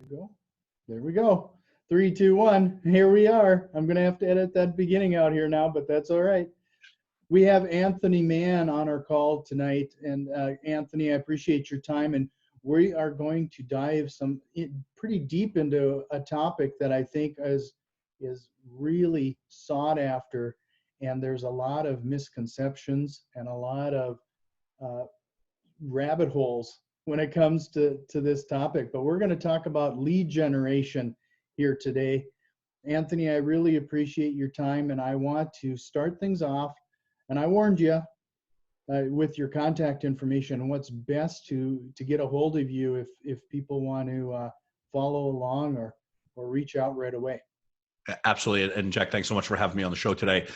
Go. There we go. Three, two, one. Here we are. I'm going to have to edit that beginning out here now, but that's all right. We have Anthony Mann on our call tonight. And Anthony, I appreciate your time. And we are going to dive pretty deep into a topic that I think is really sought after. And there's a lot of misconceptions and a lot of rabbit holes when it comes to this topic, but we're going to talk about lead generation here today. Anthony, I really appreciate your time, and I want to start things off. And I warned you with your contact information and what's best to get a hold of you if people want to follow along or reach out right away. Absolutely. And Jack, thanks so much for having me on the show today.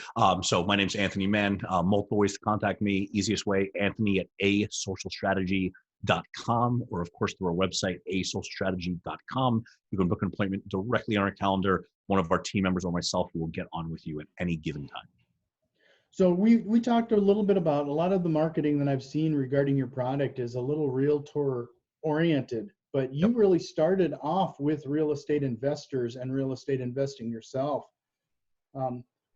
So my name's Anthony Mann. Multiple ways to contact me. Easiest way, Anthony at asocialstrategy.com, or of course through our website, asocialstrategy.com. You can book an appointment directly on our calendar. One of our team members or myself will get on with you at any given time. So we talked a little bit about a lot of the marketing that I've seen regarding your product is a little realtor oriented. But you really started off with real estate investors and real estate investing yourself.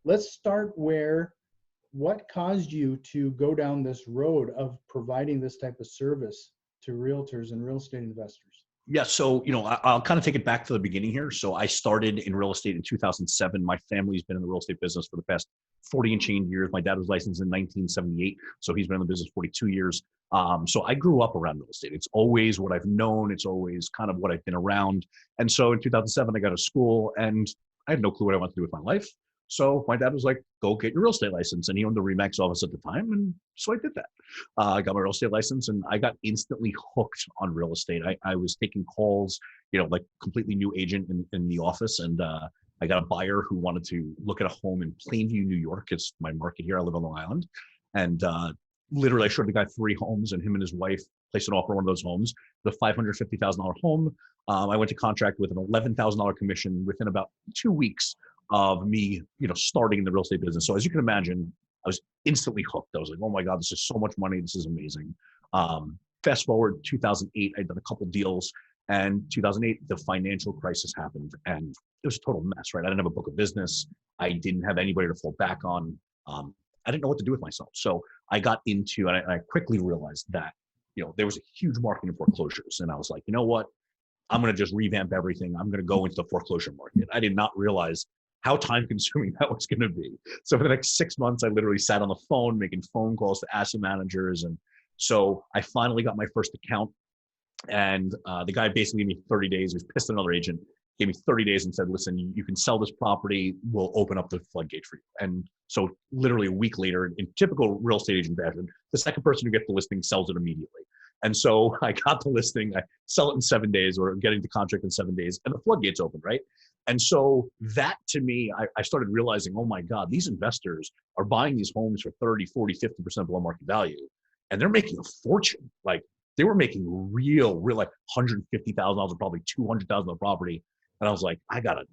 Let's start what caused you to go down this road of providing this type of service to realtors and real estate investors? Yeah, so I'll kind of take it back to the beginning here. So I started in real estate in 2007. My family's been in the real estate business for the past 40 and change years. My dad was licensed in 1978, so he's been in the business 42 years. So I grew up around real estate. It's always what I've known. It's always kind of what I've been around. And so in 2007, I got to school and I had no clue what I wanted to do with my life. So my dad was like, go get your real estate license. And he owned the RE/MAX office at the time. And so I did that. I got my real estate license and I got instantly hooked on real estate. I was taking calls, like completely new agent in the office. And I got a buyer who wanted to look at a home in Plainview, New York. It's my market here. I live on Long Island. And literally I showed the guy 3 homes and him and his wife placed an offer on one of those homes, the $550,000 home. I went to contract with an $11,000 commission within about 2 weeks of me, starting in the real estate business. So as you can imagine, I was instantly hooked. I was like, oh my God, this is so much money. This is amazing. Fast forward 2008, I'd done a couple deals, and 2008, the financial crisis happened and it was a total mess, right? I didn't have a book of business. I didn't have anybody to fall back on. I didn't know what to do with myself. So I got into, and I quickly realized that, there was a huge market in foreclosures. And I was like, you know what? I'm going to just revamp everything. I'm going to go into the foreclosure market. I did not realize how time consuming that was going to be. So for the next 6 months, I literally sat on the phone, making phone calls to asset managers. And so I finally got my first account. And the guy basically gave me 30 days. He was pissed at another agent. Gave me 30 days and said, listen, you can sell this property. We'll open up the floodgates for you. And so literally a week later, in typical real estate agent fashion, the second person who gets the listing sells it immediately. And so I got the listing, I sell it in 7 days, or getting the contract in 7 days, and the floodgates open, right? And so that to me, I started realizing, oh my God, these investors are buying these homes for 30, 40, 50% below market value. And they're making a fortune. Like they were making real like $150,000 or probably $200,000 a property. And I was like, I gotta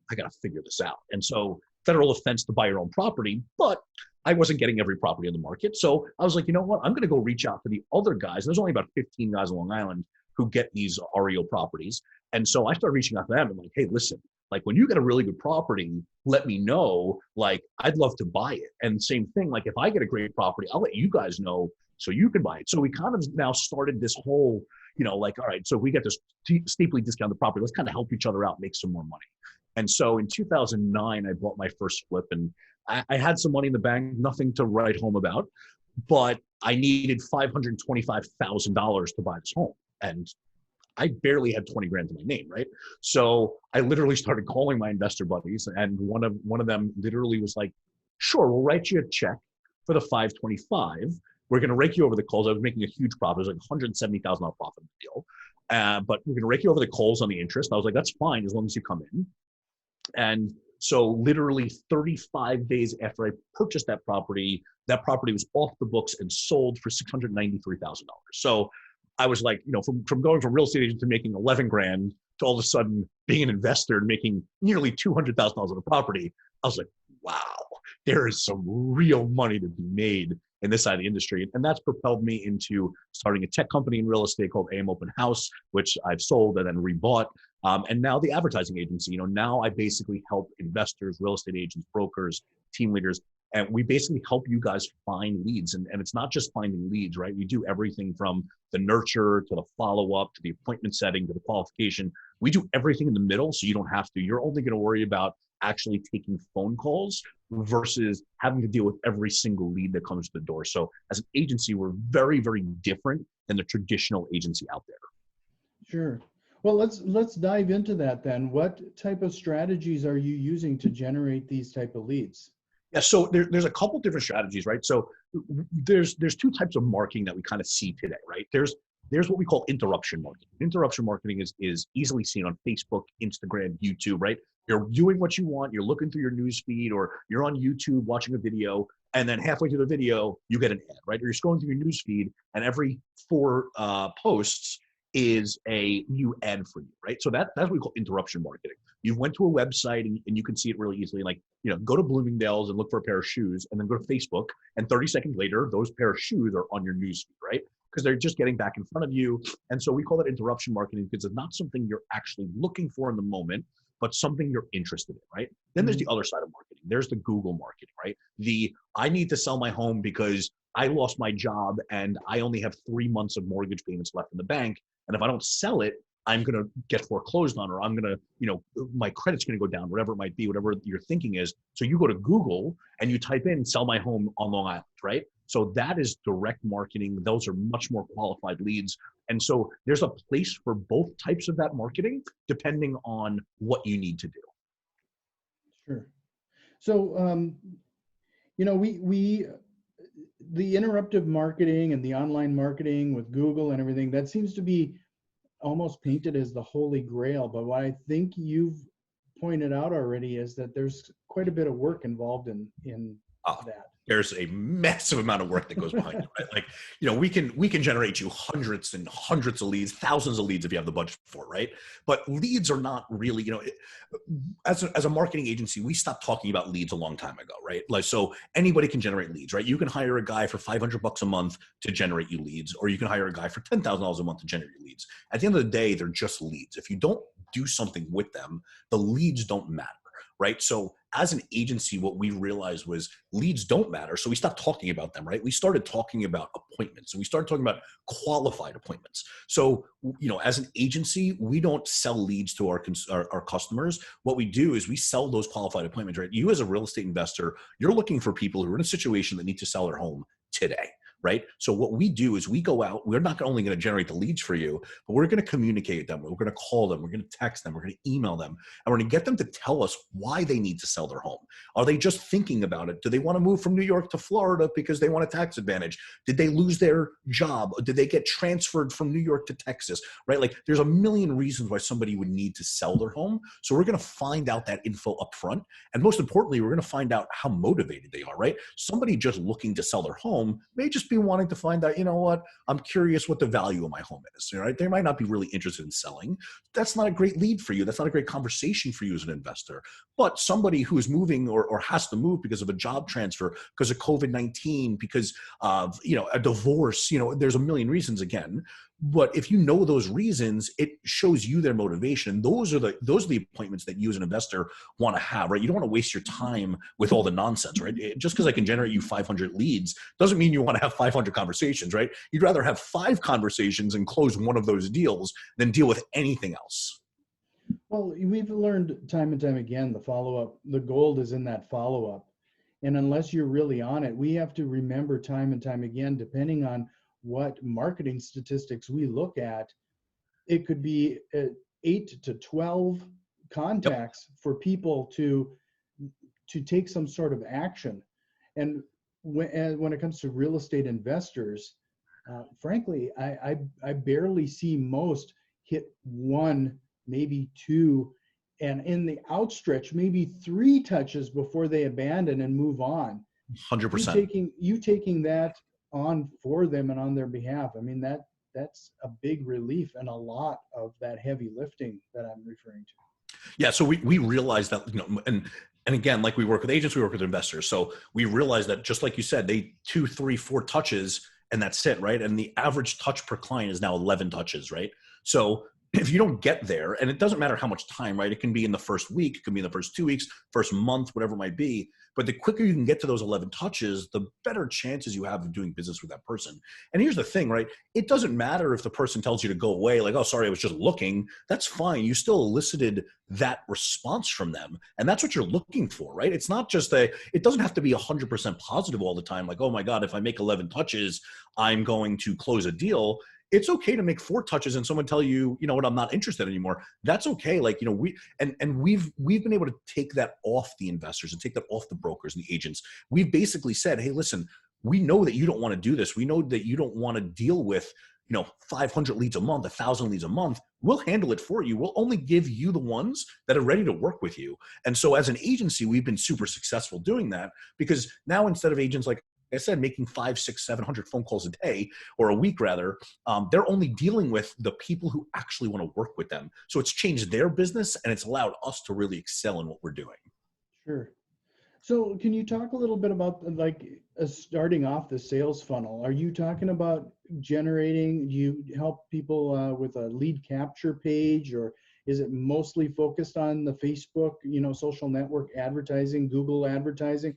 figure this out. And so federal offense to buy your own property, but I wasn't getting every property on the market. So I was like, you know what? I'm going to go reach out to the other guys. There's only about 15 guys on Long Island who get these REO properties. And so I started reaching out to them and like, hey, listen, like when you get a really good property, let me know, like, I'd love to buy it. And same thing, like if I get a great property, I'll let you guys know so you can buy it. So we kind of now started this whole, like, all right, so if we get this steeply discounted property, let's kind of help each other out, make some more money. And so in 2009, I bought my first flip and I had some money in the bank, nothing to write home about, but I needed $525,000 to buy this home. And I barely had 20 grand to my name, right? So I literally started calling my investor buddies, and one of them literally was like, sure, we'll write you a check for the 525. We're going to rake you over the coals. I was making a huge profit. It was like $170,000 profit in the deal. But we're going to rake you over the coals on the interest. I was like, that's fine as long as you come in. And so literally 35 days after I purchased that property was off the books and sold for $693,000. So I was like, from going from real estate agent to making 11 grand to all of a sudden being an investor and making nearly $200,000 on a property, I was like, wow, there is some real money to be made in this side of the industry. And that's propelled me into starting a tech company in real estate called AM Open House, which I've sold and then rebought. And now the advertising agency, now I basically help investors, real estate agents, brokers, team leaders, and we basically help you guys find leads. And it's not just finding leads, right? We do everything from the nurture to the follow-up to the appointment setting to the qualification. We do everything in the middle, so you don't have to. You're only going to worry about actually taking phone calls versus having to deal with every single lead that comes to the door. So as an agency, we're very, very different than the traditional agency out there. Sure. Well, let's dive into that then. What type of strategies are you using to generate these type of leads? Yeah, so there's a couple different strategies, right? So there's two types of marketing that we kind of see today, right? There's what we call interruption marketing. Interruption marketing is easily seen on Facebook, Instagram, YouTube, right? You're doing what you want, you're looking through your news feed, or you're on YouTube watching a video, and then halfway through the video, you get an ad, right? Or you're scrolling through your news feed, and every four posts is a new ad for you, right? So that's what we call interruption marketing. You went to a website and you can see it really easily. Like, go to Bloomingdale's and look for a pair of shoes, and then go to Facebook, and 30 seconds later, those pair of shoes are on your newsfeed, right? Because they're just getting back in front of you. And so we call it interruption marketing because it's not something you're actually looking for in the moment, but something you're interested in, right? Then there's the other side of marketing. There's the Google marketing, right? I need to sell my home because I lost my job and I only have 3 months of mortgage payments left in the bank. And if I don't sell it, I'm going to get foreclosed on, or I'm going to, my credit's going to go down, whatever it might be, whatever your thinking is. So you go to Google and you type in sell my home on Long Island, right? So that is direct marketing. Those are much more qualified leads. And so there's a place for both types of that marketing, depending on what you need to do. Sure. So, the interruptive marketing and the online marketing with Google and everything, that seems to be almost painted as the holy grail. But what I think you've pointed out already is that there's quite a bit of work involved in that. There's a massive amount of work that goes behind it, right? Like, we can generate you hundreds and hundreds of leads, thousands of leads if you have the budget for it, right? But leads are not really, as a marketing agency, we stopped talking about leads a long time ago, right? Like, so anybody can generate leads, right? You can hire a guy for $500 a month to generate you leads, or you can hire a guy for $10,000 a month to generate you leads. At the end of the day, they're just leads. If you don't do something with them, the leads don't matter. Right. So as an agency, what we realized was leads don't matter. So we stopped talking about them, right? We started talking about appointments, and we started talking about qualified appointments. So, as an agency, we don't sell leads to our customers. What we do is we sell those qualified appointments, right? You as a real estate investor, you're looking for people who are in a situation that need to sell their home today. Right. So what we do is we go out, we're not only going to generate the leads for you, but we're going to communicate with them. We're going to call them. We're going to text them. We're going to email them. And we're going to get them to tell us why they need to sell their home. Are they just thinking about it? Do they want to move from New York to Florida because they want a tax advantage? Did they lose their job? Did they get transferred from New York to Texas? Right. Like, there's a million reasons why somebody would need to sell their home. So we're going to find out that info up front. And most importantly, we're going to find out how motivated they are. Right. Somebody just looking to sell their home may just be wanting to find out, I'm curious what the value of my home is, right? They might not be really interested in selling. That's not a great lead for you. That's not a great conversation for you as an investor. But somebody who is moving or has to move because of a job transfer, because of COVID-19, because of, a divorce, there's a million reasons again. But if you know those reasons, it shows you their motivation. Those are the appointments that you as an investor want to have, right? You don't want to waste your time with all the nonsense, right? Just because I can generate you 500 leads doesn't mean you want to have 500 conversations, right? You'd rather have 5 conversations and close one of those deals than deal with anything else. Well, we've learned time and time again, the gold is in that follow-up. And unless you're really on it, we have to remember time and time again, depending on what marketing statistics we look at, it could be 8 to 12 contacts for people to take some sort of action. And when it comes to real estate investors, frankly, I barely see most hit 1, maybe 2, and in the outstretch, maybe 3 touches before they abandon and move on. 100%. You taking that on for them and on their behalf, I mean, that's a big relief and a lot of that heavy lifting that I'm referring to. Yeah, so we realize that, and again, like, we work with agents, we work with investors. So we realize that, just like you said, they 2, 3, 4 touches and that's it, right? And the average touch per client is now 11 touches, right? So if you don't get there, and it doesn't matter how much time, right? It can be in the first week, it can be in the first 2 weeks, first month, whatever it might be. But the quicker you can get to those 11 touches, the better chances you have of doing business with that person. And here's the thing, right? It doesn't matter if the person tells you to go away, like, oh, sorry, I was just looking. That's fine. You still elicited that response from them. And that's what you're looking for, right? It's not just it doesn't have to be 100% positive all the time. Like, oh my God, if I make 11 touches, I'm going to close a deal. It's okay to make 4 touches and someone tell you, you know what, I'm not interested anymore. That's okay. Like, you know, we've been able to take that off the investors and take that off the brokers and the agents. We've basically said, hey, listen, we know that you don't want to do this. We know that you don't want to deal with, 500 leads a month, 1,000 leads a month. We'll handle it for you. We'll only give you the ones that are ready to work with you. And so as an agency, we've been super successful doing that, because now instead of agents, like I said, making 500, 600, 700 phone calls a day, or a week rather, they're only dealing with the people who actually want to work with them. So it's changed their business, and it's allowed us to really excel in what we're doing. Sure. So can you talk a little bit about starting off the sales funnel? Are you talking about generating, do you help people with a lead capture page, or is it mostly focused on the Facebook, social network advertising, Google advertising?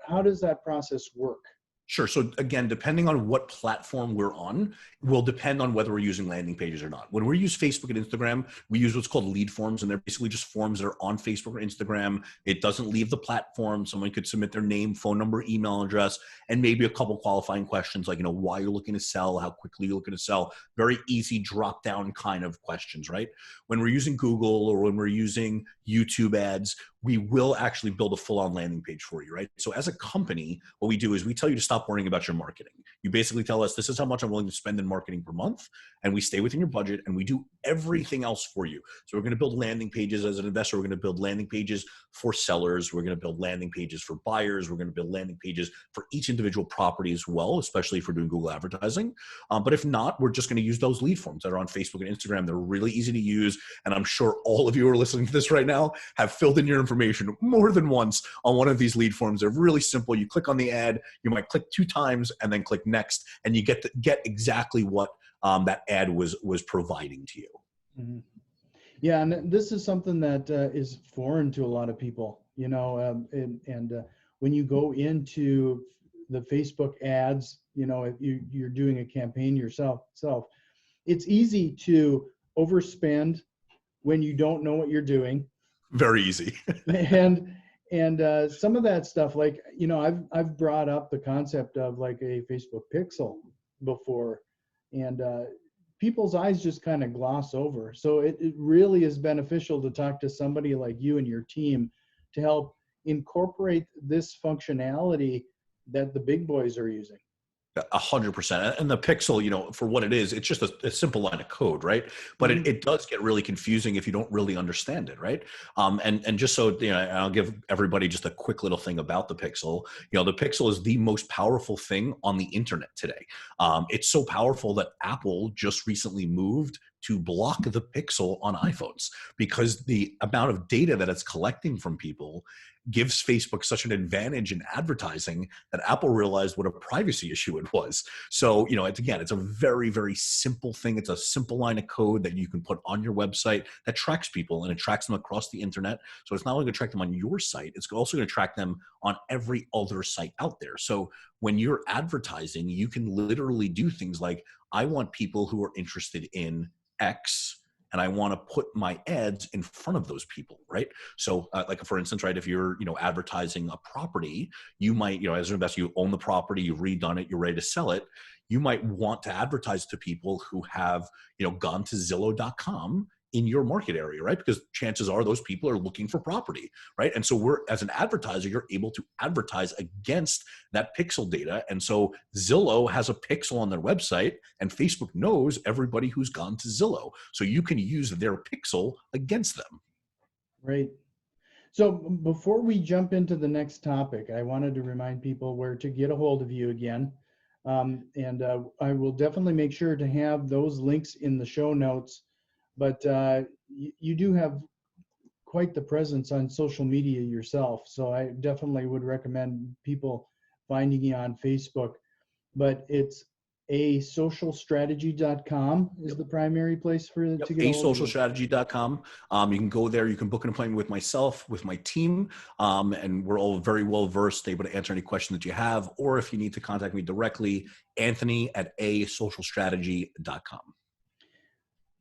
How does that process work? Sure. So again, depending on what platform we're on, will depend on whether we're using landing pages or not. When we use Facebook and Instagram, we use what's called lead forms, and they're basically just forms that are on Facebook or Instagram. It doesn't leave the platform. Someone could submit their name, phone number, email address, and maybe a couple qualifying questions like, why you're looking to sell, how quickly you're looking to sell. Very easy drop down kind of questions, right? When we're using Google or when we're using YouTube ads, we will actually build a full-on landing page for you, right? So as a company, what we do is we tell you to stop worrying about your marketing. You basically tell us, this is how much I'm willing to spend in marketing per month, and we stay within your budget, and we do everything else for you. So we're going to build landing pages as an investor. We're going to build landing pages for sellers. We're going to build landing pages for buyers. We're going to build landing pages for each individual property as well, especially if we're doing Google advertising. But if not, we're just going to use those lead forms that are on Facebook and Instagram. They're really easy to use, and I'm sure all of you who are listening to this right now have filled in your information more than once on one of these lead forms. They're really simple. You click on the ad, you might click 2 times and then click next, and you get exactly what that ad was providing to you. Mm-hmm. Yeah, and this is something that is foreign to a lot of people, when you go into the Facebook ads, if you're doing a campaign yourself, it's easy to overspend when you don't know what you're doing. Very easy. and some of that stuff, like, I've brought up the concept of like a Facebook pixel before, and people's eyes just kind of gloss over. So it really is beneficial to talk to somebody like you and your team to help incorporate this functionality that the big boys are using. 100%. And the pixel, for what it is, it's just a simple line of code, right? But it does get really confusing if you don't really understand it, right? And just so, I'll give everybody just a quick little thing about the pixel. The pixel is the most powerful thing on the internet today. It's so powerful that Apple just recently moved to block the pixel on iPhones, because the amount of data that it's collecting from people gives Facebook such an advantage in advertising that Apple realized what a privacy issue it was. So, it's a very, very simple thing. It's a simple line of code that you can put on your website that tracks people, and it tracks them across the internet. So it's not only going to track them on your site, it's also going to track them on every other site out there. So when you're advertising, you can literally do things like, I want people who are interested in X, and I want to put my ads in front of those people, right? So like, for instance, right, if you're, advertising a property, you might, as an investor, you own the property, you've redone it, you're ready to sell it. You might want to advertise to people who have, gone to Zillow.com in your market area, right? Because chances are those people are looking for property, right? And so as an advertiser, you're able to advertise against that pixel data. And so Zillow has a pixel on their website, and Facebook knows everybody who's gone to Zillow. So you can use their pixel against them. Right. So before we jump into the next topic, I wanted to remind people where to get a hold of you again. And I will definitely make sure to have those links in the show notes. But you do have quite the presence on social media yourself. So I definitely would recommend people finding you on Facebook. But it's asocialstrategy.com is the primary place to Yep, get a hold of you. asocialstrategy.com. You can go there. You can book an appointment with myself, with my team, and we're all very well versed, able to answer any question that you have. Or if you need to contact me directly, Anthony@asocialstrategy.com.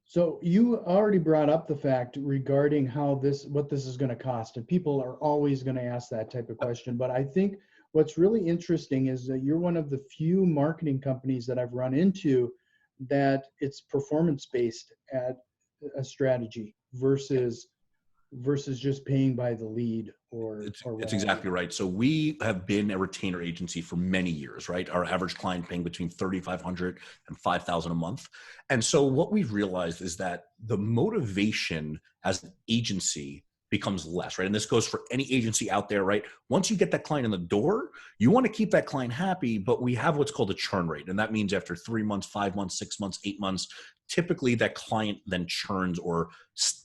So you already brought up the fact regarding what this is going to cost, and people are always going to ask that type of question. But I think what's really interesting is that you're one of the few marketing companies that I've run into that it's performance based at a strategy versus just paying by the lead or It's what have exactly you. right. So we have been a retainer agency for many years, right? Our average client paying between 3,500 and 5,000 a month. And so what we've realized is that the motivation as an agency becomes less, right? And this goes for any agency out there, right? Once you get that client in the door, you want to keep that client happy, but we have what's called a churn rate. And that means after 3 months, 5 months, 6 months, 8 months, typically that client then churns or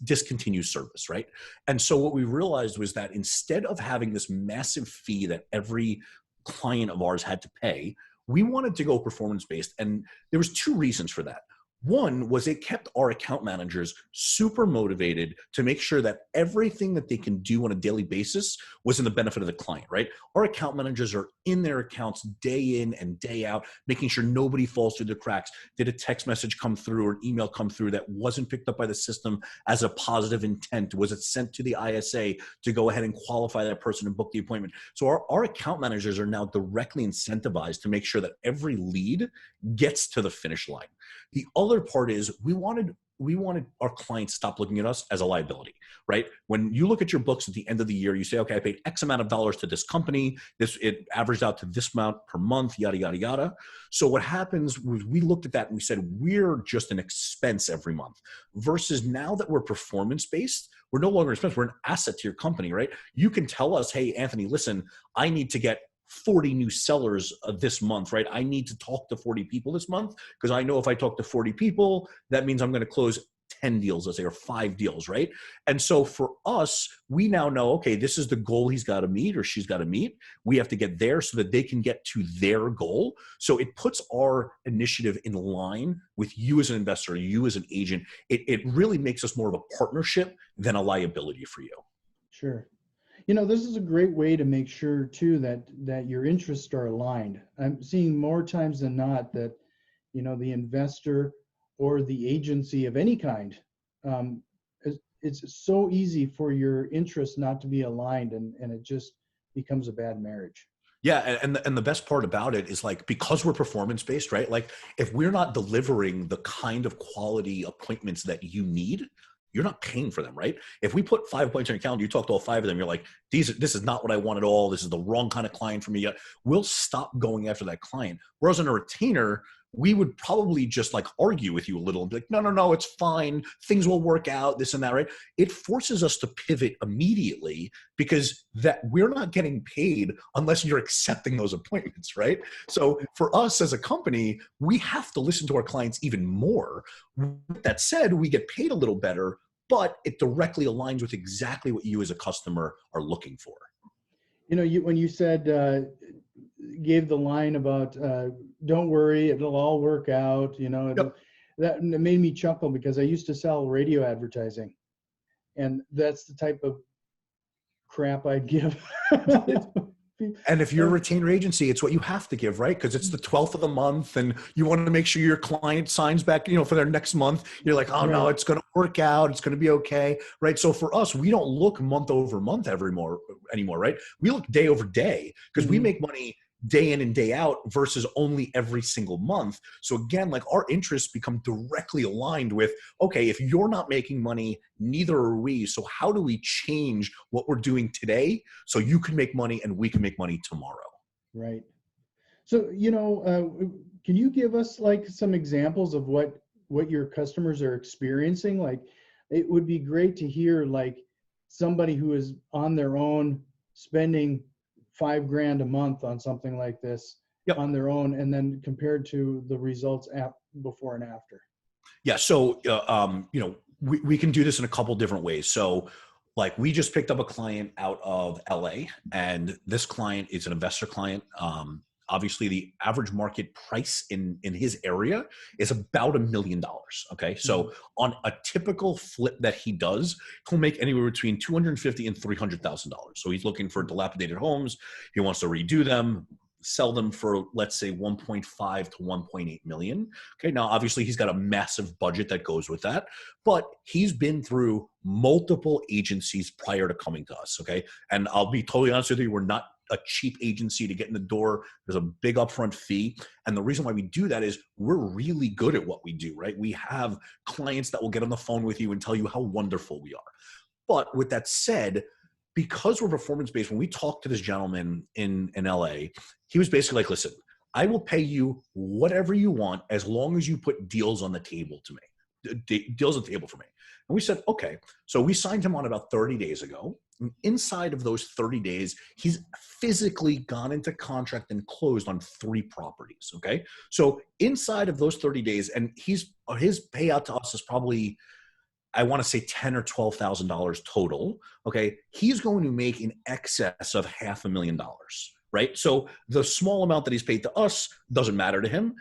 discontinues service, right? And so what we realized was that instead of having this massive fee that every client of ours had to pay, we wanted to go performance based. And there was two reasons for that. One was it kept our account managers super motivated to make sure that everything that they can do on a daily basis was in the benefit of the client, right? Our account managers are in their accounts day in and day out, making sure nobody falls through the cracks. Did a text message come through or an email come through that wasn't picked up by the system as a positive intent? Was it sent to the ISA to go ahead and qualify that person and book the appointment? So our account managers are now directly incentivized to make sure that every lead gets to the finish line. The other part is we wanted our clients to stop looking at us as a liability, right? When you look at your books at the end of the year, you say, okay, I paid X amount of dollars to this company. It averaged out to this amount per month, yada, yada, yada. So what happens was we looked at that and we said, we're just an expense every month versus now that we're performance-based, we're no longer an expense. We're an asset to your company, right? You can tell us, hey, Anthony, listen, I need to get 40 new sellers this month, right? I need to talk to 40 people this month because I know if I talk to 40 people, that means I'm going to close 10 deals, let's say, or 5 deals, right? And so for us, we now know, okay, this is the goal he's got to meet or she's got to meet. We have to get there so that they can get to their goal. So it puts our initiative in line with you as an investor, you as an agent. It really makes us more of a partnership than a liability for you. Sure. This is a great way to make sure too that your interests are aligned. I'm seeing more times than not that, the investor or the agency of any kind, it's so easy for your interests not to be aligned, and it just becomes a bad marriage. Yeah, and the best part about it is like because we're performance based, right? Like if we're not delivering the kind of quality appointments that you need, you're not paying for them, right? If we put 5 appointments on your calendar, you talk to all 5 of them, you're like, this is not what I want at all. This is the wrong kind of client for me. We'll stop going after that client. Whereas on a retainer, we would probably just like argue with you a little and be like, no, it's fine. Things will work out, this and that, right? It forces us to pivot immediately because that we're not getting paid unless you're accepting those appointments, right? So for us as a company, we have to listen to our clients even more. With that said, we get paid a little better, but it directly aligns with exactly what you as a customer are looking for. When you said, gave the line about, don't worry, it'll all work out, Yep. that made me chuckle because I used to sell radio advertising, and that's the type of crap I'd give. And if you're a retainer agency, it's what you have to give, right? Because it's the 12th of the month and you want to make sure your client signs back, for their next month. You're like, oh, no, it's going to work out. It's going to be okay, right? So for us, we don't look month over month anymore, right? We look day over day because we make money day in and day out versus only every single month. So again, like our interests become directly aligned with, okay, if you're not making money, neither are we. So how do we change what we're doing today so you can make money and we can make money tomorrow? Right. So, can you give us like some examples of what your customers are experiencing? Like, it would be great to hear like somebody who is on their own spending $5,000 a month on something like this on their own, and then compared to the results before and after. Yeah. So, we can do this in a couple different ways. So like we just picked up a client out of LA, and this client is an investor client. obviously the average market price in his area is about $1 million. Okay. So on a typical flip that he does, he'll make anywhere between $250,000 and $300,000. So he's looking for dilapidated homes. He wants to redo them, sell them for, let's say, 1.5 to 1.8 million. Okay. Now, obviously he's got a massive budget that goes with that, but he's been through multiple agencies prior to coming to us. Okay. And I'll be totally honest with you, we're not a cheap agency to get in the door. There's a big upfront fee. And the reason why we do that is we're really good at what we do, right? We have clients that will get on the phone with you and tell you how wonderful we are. But with that said, because we're performance-based, when we talked to this gentleman in LA, he was basically like, listen, I will pay you whatever you want as long as you put deals on the table to me, deals on the table for me. And we said, okay. So we signed him on about 30 days ago. And inside of those 30 days, he's physically gone into contract and closed on 3 properties. Okay. So inside of those 30 days, and his payout to us is probably, I want to say $10,000 or $12,000 total. Okay. He's going to make in excess of $500,000, right? So the small amount that he's paid to us doesn't matter to him.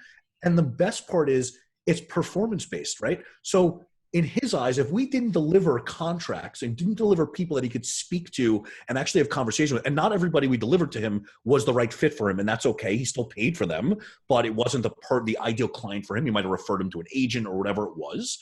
And the best part is it's performance-based, right? So in his eyes, if we didn't deliver contracts and didn't deliver people that he could speak to and actually have conversation with, and not everybody we delivered to him was the right fit for him, and that's okay. He still paid for them, but it wasn't the ideal client for him. You might have referred him to an agent or whatever it was.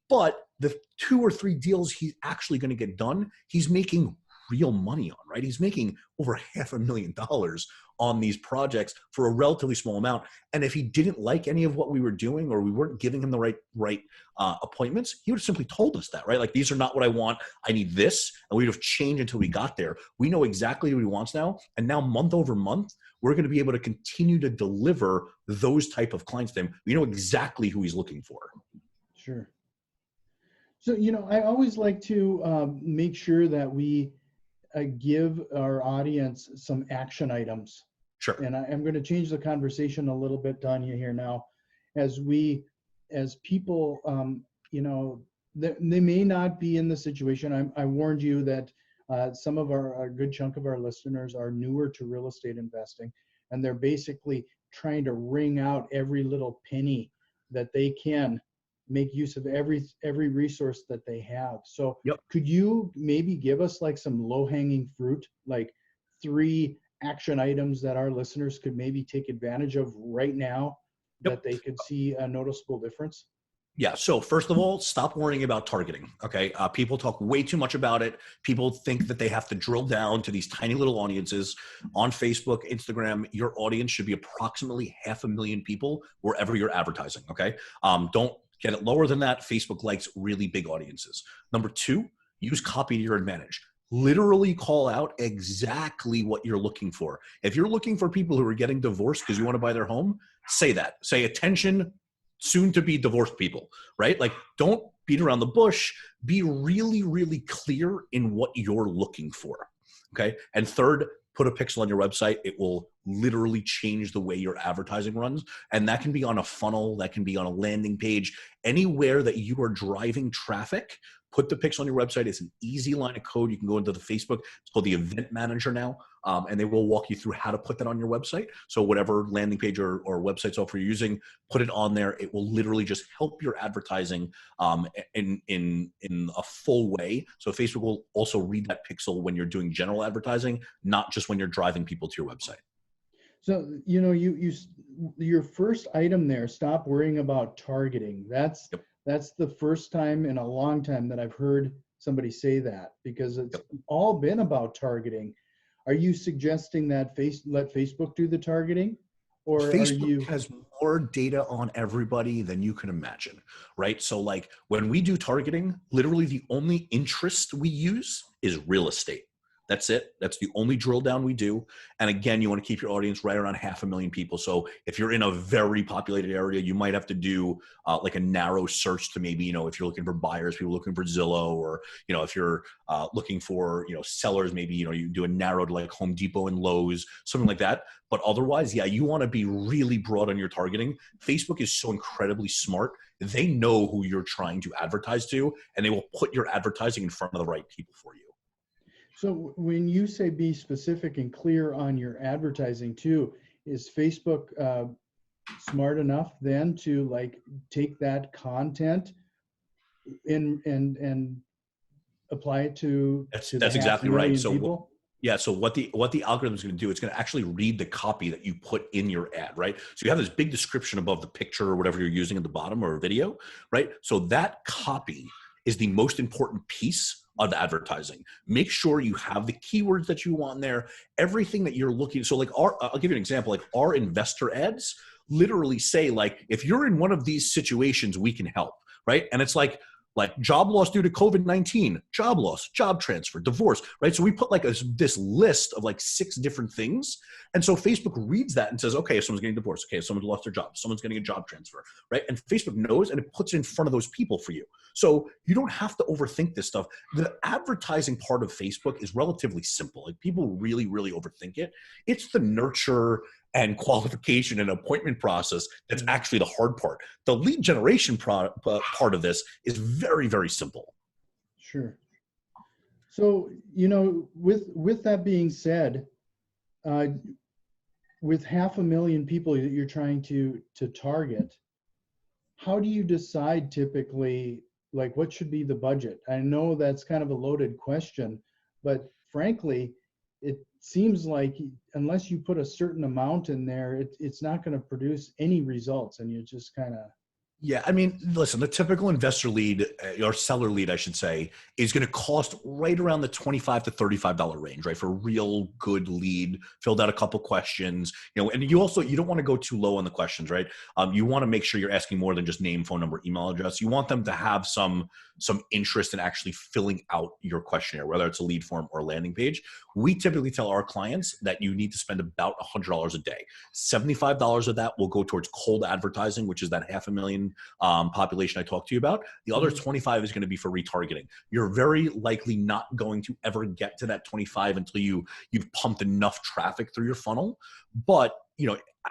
But the 2 or 3 deals he's actually going to get done, he's making real money on, right? He's making over $500,000 on these projects for a relatively small amount. And if he didn't like any of what we were doing, or we weren't giving him the right appointments, he would have simply told us that, right? Like, these are not what I want. I need this. And we'd have changed until we got there. We know exactly what he wants now. And now month over month, we're going to be able to continue to deliver those type of clients to him. We know exactly who he's looking for. Sure. So, I always like to make sure that we give our audience some action items. Sure. And I'm going to change the conversation a little bit, Tanya, here now, as people, they may not be in the situation. I warned you that some of a good chunk of our listeners are newer to real estate investing, and they're basically trying to wring out every little penny that they can, make use of every resource that they have. So Could you maybe give us like some low-hanging fruit, like 3 action items that our listeners could maybe take advantage of right now that they could see a noticeable difference? Yeah. So first of all, stop worrying about targeting. Okay. People talk way too much about it. People think that they have to drill down to these tiny little audiences on Facebook, Instagram. Your audience should be approximately 500,000 people wherever you're advertising. Okay. Don't get it lower than that. Facebook likes really big audiences. Number 2, use copy to your advantage. Literally call out exactly what you're looking for. If you're looking for people who are getting divorced because you want to buy their home, say that. Say, attention, soon to be divorced people, right? Like, don't beat around the bush. Be really, really clear in what you're looking for. Okay. And third, put a pixel on your website. It will literally change the way your advertising runs. And that can be on a funnel, that can be on a landing page, anywhere that you are driving traffic. Put the pixel on your website. It's an easy line of code. You can go into the Facebook. It's called the Event Manager now, and they will walk you through how to put that on your website. So whatever landing page or website software you're using, put it on there. It will literally just help your advertising in a full way. So Facebook will also read that pixel when you're doing general advertising, not just when you're driving people to your website. So, your first item there, stop worrying about targeting. That's the first time in a long time that I've heard somebody say that, because it's all been about targeting. Are you suggesting that let Facebook do the targeting? Or Facebook has more data on everybody than you can imagine, right? So like, when we do targeting, literally the only interest we use is real estate. That's it. That's the only drill down we do. And again, you want to keep your audience right around 500,000 people. So if you're in a very populated area, you might have to do like a narrow search to maybe, if you're looking for buyers, people looking for Zillow, or, if you're looking for, sellers, maybe, you do a narrow to like Home Depot and Lowe's, something like that. But otherwise, you want to be really broad on your targeting. Facebook is so incredibly smart. They know who you're trying to advertise to, and they will put your advertising in front of the right people for you. So when you say be specific and clear on your advertising too, is Facebook smart enough then to like take that content and apply it to the That's half a exactly right. million So people? yeah, so what the algorithm is going to do, it's going to actually read the copy that you put in your ad, right? So you have this big description above the picture or whatever you're using at the bottom or a video, right? So that copy is the most important piece of advertising. Make sure you have the keywords that you want in there, everything that you're looking. So like I'll give you an example, like our investor ads literally say like, if you're in one of these situations, we can help, right? And it's like job loss due to COVID-19, job loss, job transfer, divorce, right? So we put like this list of like 6 different things. And so Facebook reads that and says, okay, if someone's getting divorced, okay, if someone's lost their job, someone's getting a job transfer, right? And Facebook knows and it puts it in front of those people for you. So you don't have to overthink this stuff. The advertising part of Facebook is relatively simple. Like people really, really overthink it. It's the nurture and qualification and appointment process that's actually the hard part. The lead generation part of this is very, very simple. Sure. So, with that being said, uh, with 500,000 people that you're trying to target, how do you decide typically, like what should be the budget? I know that's kind of a loaded question, but frankly, it seems like unless you put a certain amount in there, it's not going to produce any results, and you just kind of. Yeah, I mean, listen, the typical investor lead or seller lead, I should say, is going to cost right around the $25 to $35 range, right? For a real good lead, filled out a couple questions, and you don't want to go too low on the questions, right? You want to make sure you're asking more than just name, phone number, email address. You want them to have some interest in actually filling out your questionnaire, whether it's a lead form or a landing page. We typically tell our clients that you need to spend about $100 a day. $75 of that will go towards cold advertising, which is that 500,000 population I talked to you about. The other 25 is going to be for retargeting. You're very likely not going to ever get to that 25 until you've pumped enough traffic through your funnel. But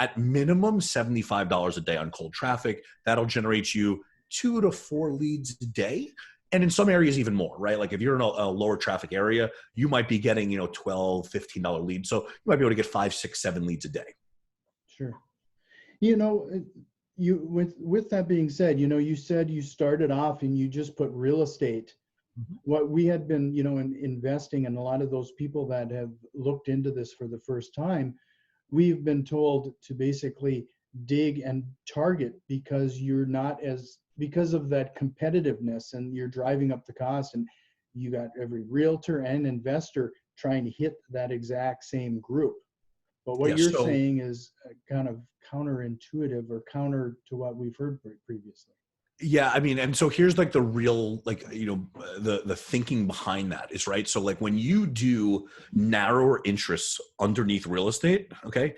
at minimum $75 a day on cold traffic, that'll generate you 2 to 4 leads a day. And in some areas, even more, right? Like if you're in a lower traffic area, you might be getting, $12, $15 leads. So you might be able to get 5, 6, 7 leads a day. Sure. With that being said, you said you started off and you just put real estate. What we had been, investing in, a lot of those people that have looked into this for the first time, we've been told to basically dig and target because because of that competitiveness, and you're driving up the cost, and you got every realtor and investor trying to hit that exact same group. But what you're saying is kind of counterintuitive or counter to what we've heard previously. Yeah, I mean, and so here's like the real, the thinking behind that is, right? So like when you do narrower interests underneath real estate, okay,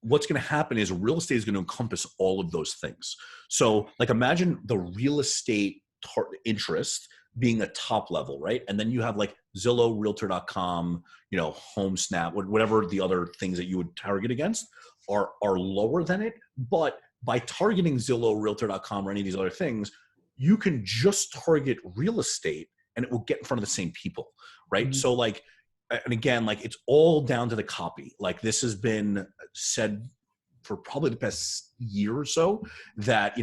what's going to happen is real estate is going to encompass all of those things. So like imagine the real estate interest being a top level, right? And then you have like Zillow, Realtor.com, HomeSnap, whatever the other things that you would target against are lower than it. But by targeting Zillow, Realtor.com, or any of these other things, you can just target real estate and it will get in front of the same people, right? Mm-hmm. So like, and again, like it's all down to the copy. Like this has been said for probably the past year or so that,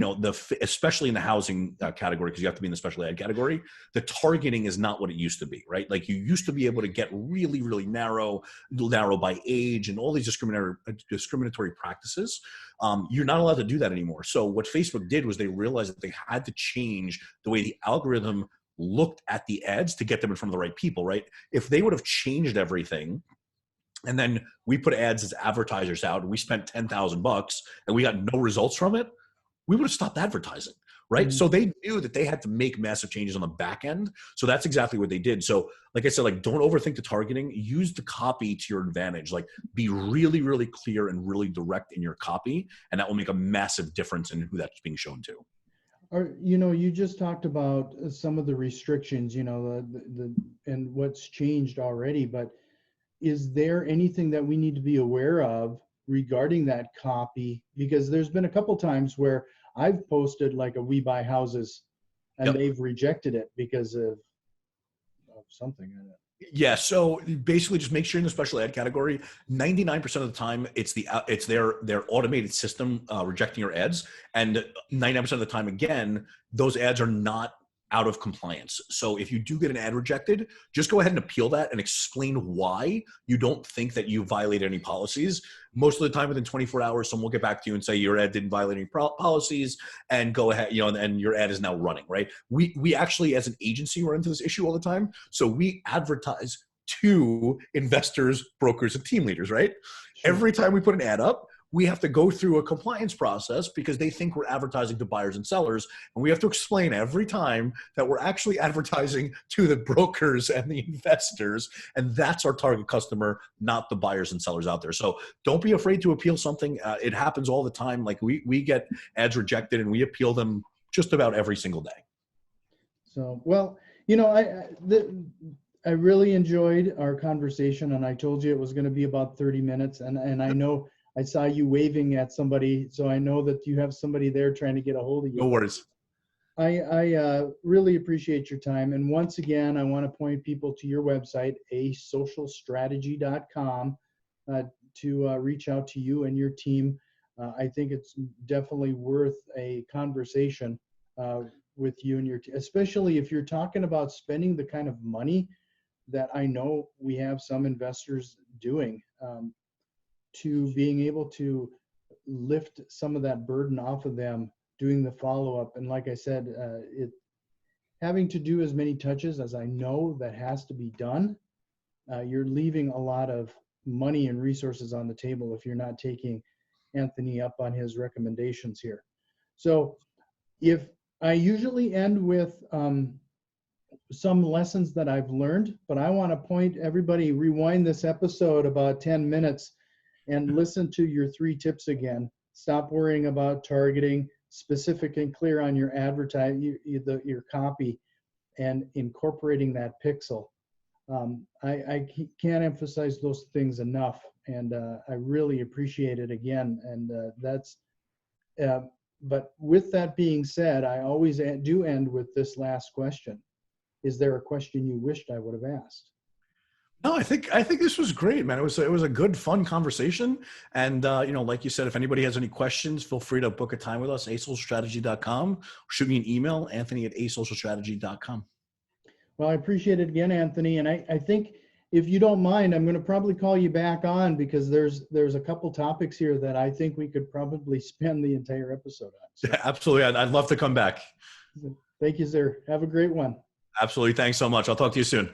especially in the housing category, because you have to be in the special ad category, the targeting is not what it used to be, right? Like you used to be able to get really, really narrow by age and all these discriminatory practices. You're not allowed to do that anymore. So what Facebook did was they realized that they had to change the way the algorithm looked at the ads to get them in front of the right people, right? If they would have changed everything and then we put ads as advertisers out and we spent $10,000 and we got no results from it, we would have stopped advertising, right? Mm-hmm. So they knew that they had to make massive changes on the back end. So that's exactly what they did. So like I said, like don't overthink the targeting, use the copy to your advantage, like be really, really clear and really direct in your copy. And that will make a massive difference in who that's being shown to. You just talked about some of the restrictions, and what's changed already, but is there anything that we need to be aware of regarding that copy? Because there's been a couple times where I've posted like a "We Buy Houses" and they've rejected it because of something in it. Yeah, so basically just make sure in the special ad category, 99% of the time it's their automated system rejecting your ads, and 99% of the time again, those ads are not out of compliance. So if you do get an ad rejected, just go ahead and appeal that and explain why you don't think that you violated any policies. Most of the time within 24 hours, someone will get back to you and say your ad didn't violate any policies, and go ahead, and your ad is now running, right? We actually, as an agency, run into this issue all the time. So we advertise to investors, brokers, and team leaders, right? Sure. Every time we put an ad up, we have to go through a compliance process because they think we're advertising to buyers and sellers. And we have to explain every time that we're actually advertising to the brokers and the investors. And that's our target customer, not the buyers and sellers out there. So don't be afraid to appeal something. It happens all the time. Like we get ads rejected and we appeal them just about every single day. So, well, I really enjoyed our conversation, and I told you it was going to be about 30 minutes. And I know I saw you waving at somebody, so I know that you have somebody there trying to get a hold of you. No worries. I really appreciate your time. And once again, I want to point people to your website, asocialstrategy.com, to reach out to you and your team. I think it's definitely worth a conversation with you and your team, especially if you're talking about spending the kind of money that I know we have some investors doing, to being able to lift some of that burden off of them doing the follow-up. And like I said, having to do as many touches as I know that has to be done, you're leaving a lot of money and resources on the table if you're not taking Anthony up on his recommendations here. So if I usually end with some lessons that I've learned, but I want to point everybody, rewind this episode about 10 minutes and listen to your 3 tips again. Stop worrying about targeting, specific and clear on your your copy, and incorporating that pixel. I can't emphasize those things enough, and I really appreciate it again. And but with that being said, I always do end with this last question. Is there a question you wished I would have asked? No, I think this was great, man. It was a good, fun conversation. And like you said, if anybody has any questions, feel free to book a time with us, asocialstrategy.com. Shoot me an email, anthony@asocialstrategy.com. Well, I appreciate it again, Anthony. And I think if you don't mind, I'm going to probably call you back on, because there's a couple topics here that I think we could probably spend the entire episode on. So, Yeah, absolutely. I'd love to come back. thank you, sir. Have a great one. Absolutely. Thanks so much. I'll talk to you soon.